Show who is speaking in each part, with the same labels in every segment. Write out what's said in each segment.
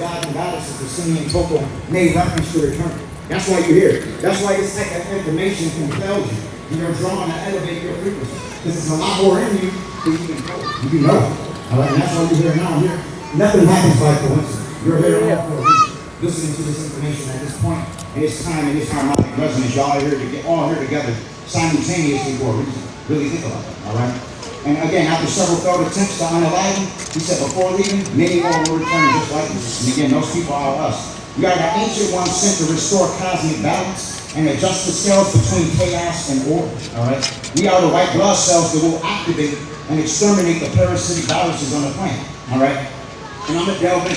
Speaker 1: gods and goddesses, the singing vocal, made reference to eternity. That's why you're here. That's why this type of information compels you. And you're drawn to elevate your frequency. Because there's a lot more in you than you can know. You know. All right, and that's why you're here now. Here, nothing happens by coincidence. You're here all for a reason. Listening to this information at this point, and this time, and this harmonic resonance, y'all are here to get all here together simultaneously for a reason. Really think about it. All right. And again, after several failed attempts to unalive him, he said, before leaving, many more will return just like this. And again, those people are us. We are the ancient ones sent to restore cosmic balance and adjust the scales between chaos and order. All right? We are the white blood cells that will activate and exterminate the parasitic viruses on the planet. All right? And I'm going to delve in.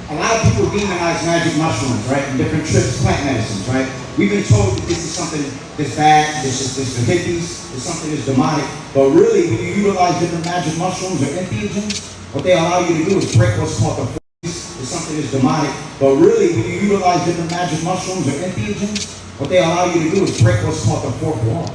Speaker 1: A lot of people demonize magic mushrooms, right? And different trips, plant medicines, right? We've been told that this is something that's bad, this is for hippies, it's something that's demonic. But really, when you utilize different magic mushrooms or entheogens, what they allow you to do is break what's called the force. It's something that's demonic. But really, when you utilize different magic mushrooms or entheogens, what they allow you to do is break what's called the fourth wall.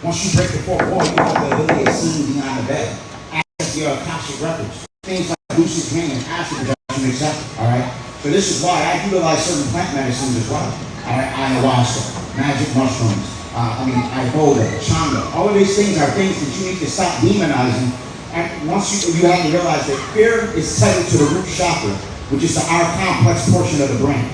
Speaker 1: Once you break the fourth wall, you have the ability to see behind the bed, access your Akashic records, things like lucid dreaming, acid reduction, etc. All right. So this is why I utilize certain plant medicines as well. All right, ayahuasca, magic mushrooms, iboga, changa. All of these things are things that you need to stop demonizing. And once you have to realize that fear is tethered to the root chakra, which is our complex portion of the brain.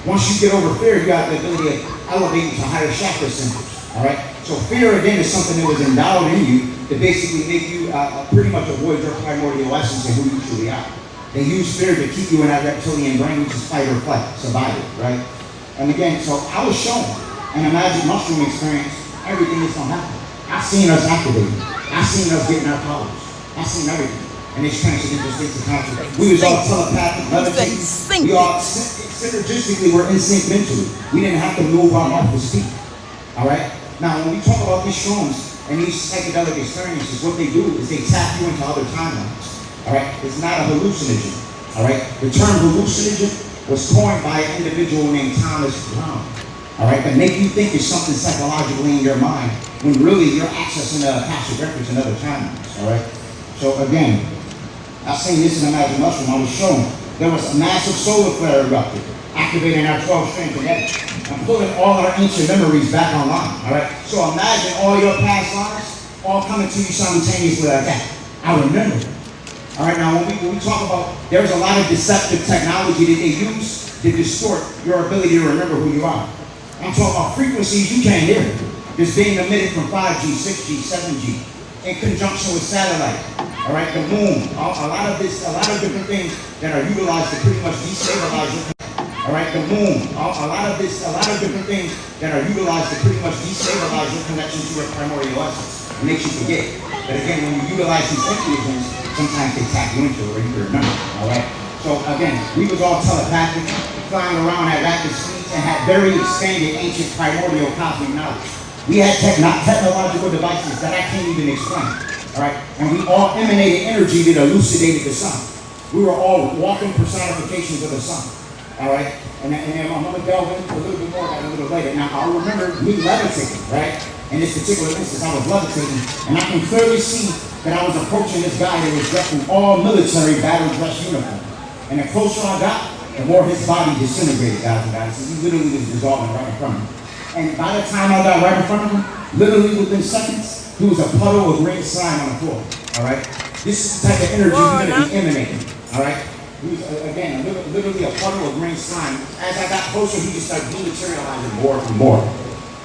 Speaker 1: Once you get over fear, you have the ability to elevate into higher chakra centers. All right. So fear again is something that was endowed in you to basically make you pretty much avoid your primordial essence and who you truly are. They use fear to keep you in that reptilian brain, which is fight or flight, survival, right? And again, so I was shown in a magic mushroom experience, everything is going to happen. I've seen us activating. I've seen us getting our powers. I've seen everything. And it's transferred into states of consciousness. We was all telepathic, levitating. We all synergistically were in sync mentally. We didn't have to move our mouth to speak. All right? Now, when we talk about these shrooms and these psychedelic experiences, what they do is they tap you into other timelines. All right? It's not a hallucinogen. All right? The term hallucinogen was coined by an individual named Thomas Brown, all right, that make you think it's something psychologically in your mind, when really you're accessing the Akashic records and other timelines, all right? So again, I've seen this in a magic mushroom. I was shown there was a massive solar flare erupted, activating our 12 strange genetics, and pulling all our ancient memories back online, all right? So imagine all your past lives all coming to you simultaneously like that. I remember. All right, now when we talk about, there's a lot of deceptive technology that they use to distort your ability to remember who you are. I'm talking about frequencies you can't hear. That's being emitted from 5G, 6G, 7G, in conjunction with satellite. All right, the moon, a lot of different things that are utilized to pretty much destabilize your connection. All right, the moon, a lot of different things that are utilized to pretty much destabilize your connection to your primordial essence. It makes you forget. But again, when you utilize these entheogens, sometimes they tap you into it or you can remember, all right? So again, we was all telepathic, flying around at rapid speeds and had very expanded ancient primordial cosmic knowledge. We had technological devices that I can't even explain, all right? And we all emanated energy that elucidated the sun. We were all walking personifications of the sun, all right? And I'm going to delve into a little bit more of that a little later. Now, I remember me levitating, right? In this particular instance, I was levitating, and I can clearly see that I was approaching this guy that was dressed in all military battle dress uniform. And the closer I got, the more his body disintegrated, guys and guys. He literally was dissolving right in front of me. And by the time I got right in front of him, literally within seconds, he was a puddle of green slime on the floor. All right? This is the type of energy you're going to be emanating. All right? He was, again, literally a puddle of green slime. As I got closer, he just started dematerializing more and more.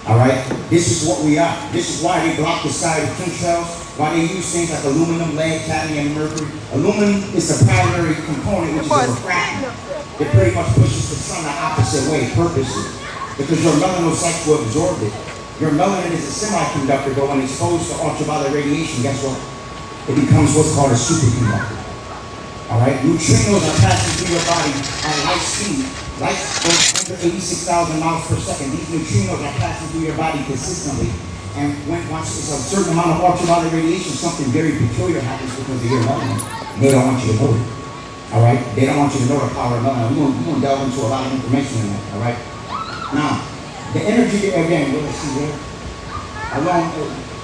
Speaker 1: All right? This is what we are. This is why they block the sky with chemtrails, why they use things like aluminum, lead, cadmium, and mercury. Aluminum is the primary component, which is a refractant. It pretty much pushes the sun the opposite way, purposely, because your melanocytes will absorb it. Your melanin is a semiconductor, but when exposed to ultraviolet radiation, guess what? It becomes what's called a superconductor. All right? Neutrinos are passing through your body at light speed. Light goes under 86,000 miles per second. These neutrinos are passing through your body consistently. And once it's a certain amount of ultraviolet radiation, something very peculiar happens because of your melanin. They don't want you to know it. All right? They don't want you to know the power of melanin. We're going to delve into a lot of information in that. All right? Now, the energy, again, let's see there.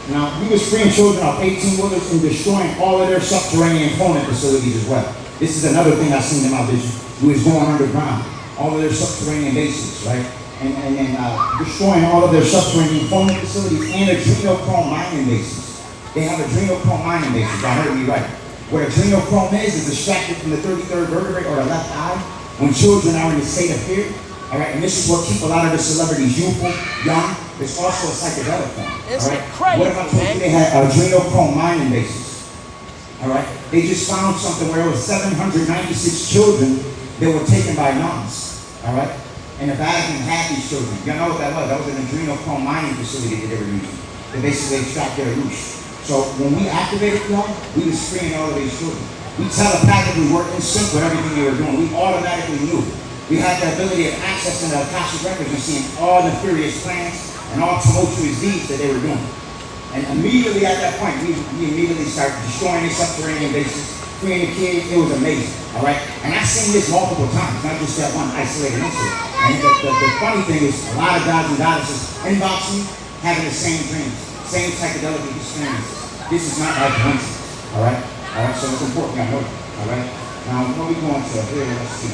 Speaker 1: Now, we was freeing children off 18-wheelers and destroying all of their subterranean cloning facilities as well. This is another thing I've seen in my vision. We was going underground, all of their subterranean bases, right? And destroying all of their subterranean forming facilities and adrenochrome mining bases. They have adrenochrome mining bases, I heard me right. What adrenochrome is extracted from the 33rd vertebrae or the left eye when children are in a state of fear. All right, and this is what keeps a lot of the celebrities youthful, young. It's also a psychedelic form.
Speaker 2: It's
Speaker 1: all right?
Speaker 2: crazy,
Speaker 1: What if I told you they had adrenochrome mining bases? All right, they just found something where it was 796 children that were taken by nuns. All right, and the Vatican had these children. You know what that was? That was an adrenochrome mining facility that they were using. They basically extract their roots. So when we activated y'all, we was freeing all of these children. We telepathically worked in sync with everything they were doing. We automatically knew. We had the ability of accessing the Akashic records and seeing all the nefarious plans and all tumultuous deeds that they were doing. And immediately at that point, we immediately started destroying these subterranean bases, freeing the kids. It was amazing, all right? And I've seen this multiple times, not just that one isolated incident. And the funny thing is, a lot of gods and goddesses inbox me having the same dreams, same psychedelic experiences. This is not by coincidence, all right? All right, so it's important I know, all right? Now, what are we going to here? Let's see.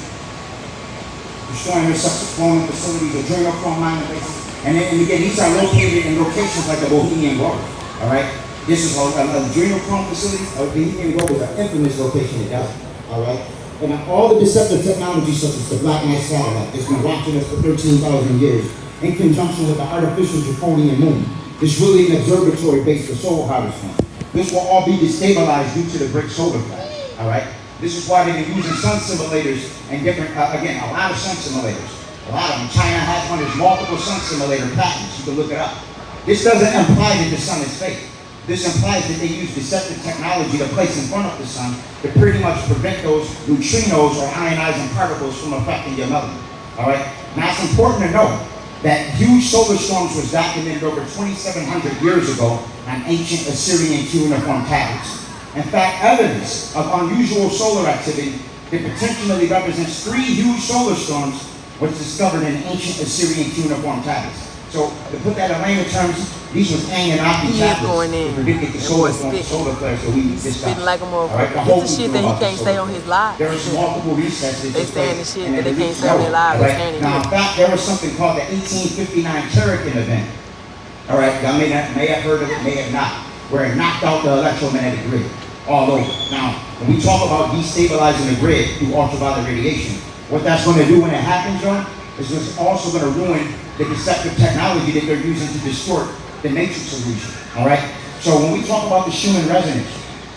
Speaker 1: Destroying their subterranean facilities, adrenochrome mining bases. And again, these are located in locations like the Bohemian Grove, all right? This is an adrenochrome facility. Bohemian Grove is an infamous location in Dallas, all right? And all the deceptive technology such as the Black Knight satellite that's been watching us for 13,000 years in conjunction with the artificial draconian moon. It's really an observatory based for soul harvesting. This will all be destabilized due to the brick solar flash, all right? This is why they've been using sun simulators and different, again, a lot of sun simulators. A lot of them. China has one. There's multiple sun simulator patents. You can look it up. This doesn't imply that the sun is fake. This implies that they use deceptive technology to place in front of the sun to pretty much prevent those neutrinos or ionizing particles from affecting your melanin. All right? Now, it's important to know that huge solar storms was documented over 2,700 years ago on ancient Assyrian cuneiform tablets. In fact, evidence of unusual solar activity that potentially represents 3 huge solar storms was discovered in ancient Assyrian cuneiform tablets. So, to put that in layman terms, these was Anunnaki tablets that predicted the solar flare, so we
Speaker 2: just spitting like a motherfucker. This the shit that he can't say on his live.
Speaker 1: There was multiple recesses.
Speaker 2: They saying the shit that they can't say on their live.
Speaker 1: Right? Now, in fact, there was something called the 1859 Turrican event. All right, y'all may have heard of it, may have not, where it knocked out the electromagnetic grid all over. Now, when we talk about destabilizing the grid through ultraviolet radiation, what that's going to do when it happens, John, is it's also going to ruin the deceptive technology that they're using to distort the matrix illusion. All right. So when we talk about the Schumann resonance,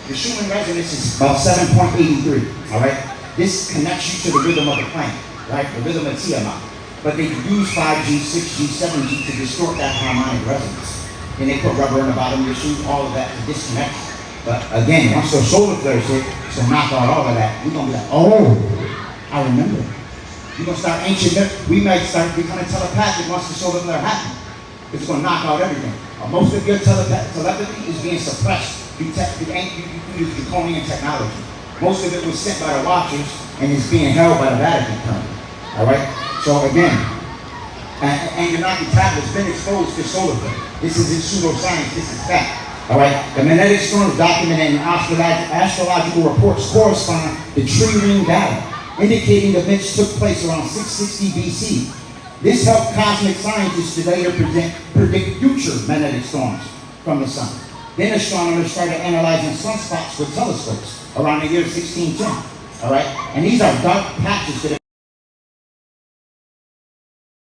Speaker 1: the Schumann resonance is about 7.83. All right. This connects you to the rhythm of the planet, right? The rhythm of Tiamat. But they use 5G, 6G, 7G to distort that harmonic resonance. And they put rubber in the bottom of your shoes, all of that to disconnect. But again, once those solar flares hit, to knock out all of that, we're gonna be like, oh, I remember. We're going to start ancient. We might start becoming telepathic once the solar flare happens. It's going to knock out everything. Most of your telepathy is being suppressed through draconian technology. Most of it was sent by the Watchers and is being held by the Vatican currently. All right? So again, Anunnaki tablets been exposed to solar flare. This isn't pseudoscience. This is fact. All right? The magnetic storms documented in astrological reports correspond to tree ring data, indicating events took place around 660 BC. This helped cosmic scientists to later predict future magnetic storms from the sun. Then astronomers started analyzing sunspots with telescopes around the year 1610. All right? And these are dark patches that